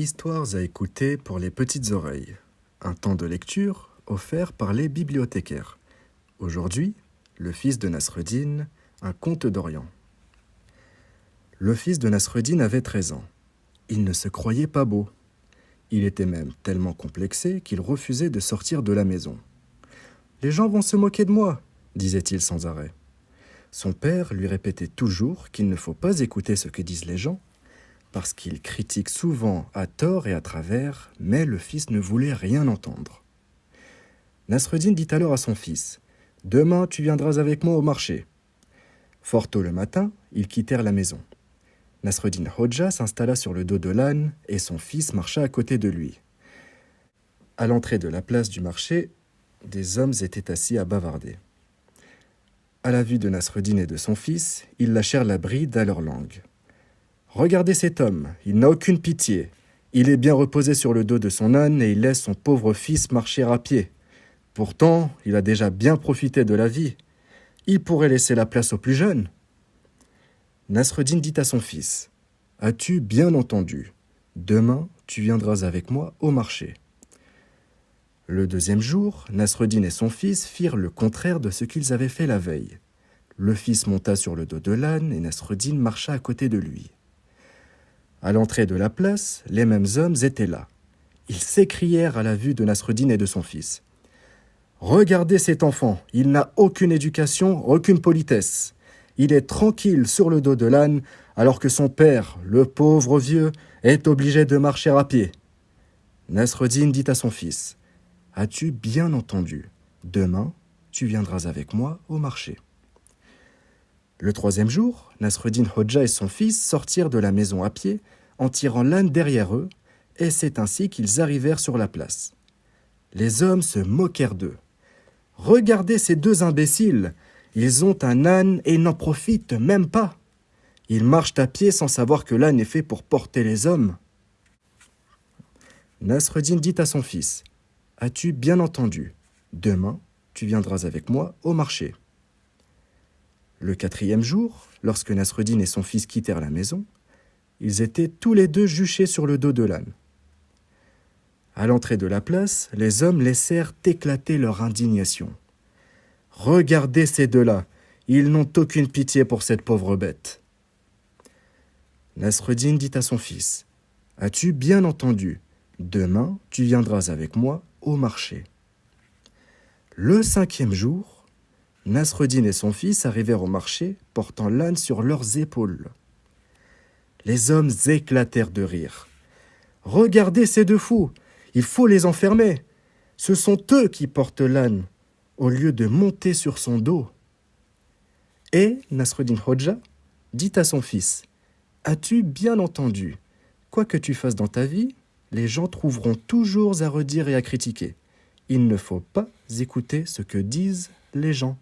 Histoires à écouter pour les petites oreilles. Un temps de lecture offert par les bibliothécaires. Aujourd'hui, le fils de Nasreddin, un conte d'Orient. Le fils de Nasreddin avait 13 ans. Il ne se croyait pas beau. Il était même tellement complexé qu'il refusait de sortir de la maison. « Les gens vont se moquer de moi », disait-il sans arrêt. Son père lui répétait toujours qu'il ne faut pas écouter ce que disent les gens, parce qu'ils critiquent souvent à tort et à travers, mais le fils ne voulait rien entendre. Nasreddin dit alors à son fils, « Demain, tu viendras avec moi au marché. » Fort tôt le matin, ils quittèrent la maison. Nasreddin Hodja s'installa sur le dos de l'âne et son fils marcha à côté de lui. À l'entrée de la place du marché, des hommes étaient assis à bavarder. À la vue de Nasreddin et de son fils, ils lâchèrent la bride à leur langue. « Regardez cet homme, il n'a aucune pitié. Il est bien reposé sur le dos de son âne et il laisse son pauvre fils marcher à pied. Pourtant, il a déjà bien profité de la vie. Il pourrait laisser la place aux plus jeunes. » Nasreddin dit à son fils, « As-tu bien entendu? Demain, tu viendras avec moi au marché. » Le deuxième jour, Nasreddin et son fils firent le contraire de ce qu'ils avaient fait la veille. Le fils monta sur le dos de l'âne et Nasreddin marcha à côté de lui. À l'entrée de la place, les mêmes hommes étaient là. Ils s'écrièrent à la vue de Nasreddin et de son fils. « Regardez cet enfant, il n'a aucune éducation, aucune politesse. Il est tranquille sur le dos de l'âne, alors que son père, le pauvre vieux, est obligé de marcher à pied. » Nasreddin dit à son fils, « As-tu bien entendu? Demain, tu viendras avec moi au marché. » Le troisième jour, Nasreddin Hodja et son fils sortirent de la maison à pied en tirant l'âne derrière eux, et c'est ainsi qu'ils arrivèrent sur la place. Les hommes se moquèrent d'eux. « Regardez ces deux imbéciles, ils ont un âne et n'en profitent même pas. Ils marchent à pied sans savoir que l'âne est fait pour porter les hommes. » Nasreddin dit à son fils, « As-tu bien entendu? Demain, tu viendras avec moi au marché. » Le quatrième jour, lorsque Nasreddin et son fils quittèrent la maison, ils étaient tous les deux juchés sur le dos de l'âne. À l'entrée de la place, les hommes laissèrent éclater leur indignation. « Regardez ces deux-là, ils n'ont aucune pitié pour cette pauvre bête. » Nasreddin dit à son fils, « As-tu bien entendu? Demain, tu viendras avec moi au marché. » Le cinquième jour, Nasreddin et son fils arrivèrent au marché, portant l'âne sur leurs épaules. Les hommes éclatèrent de rire. « Regardez ces deux fous, il faut les enfermer. Ce sont eux qui portent l'âne, au lieu de monter sur son dos. » Et Nasreddin Hodja dit à son fils, « As-tu bien entendu? Quoi que tu fasses dans ta vie, les gens trouveront toujours à redire et à critiquer. Il ne faut pas écouter ce que disent les gens. »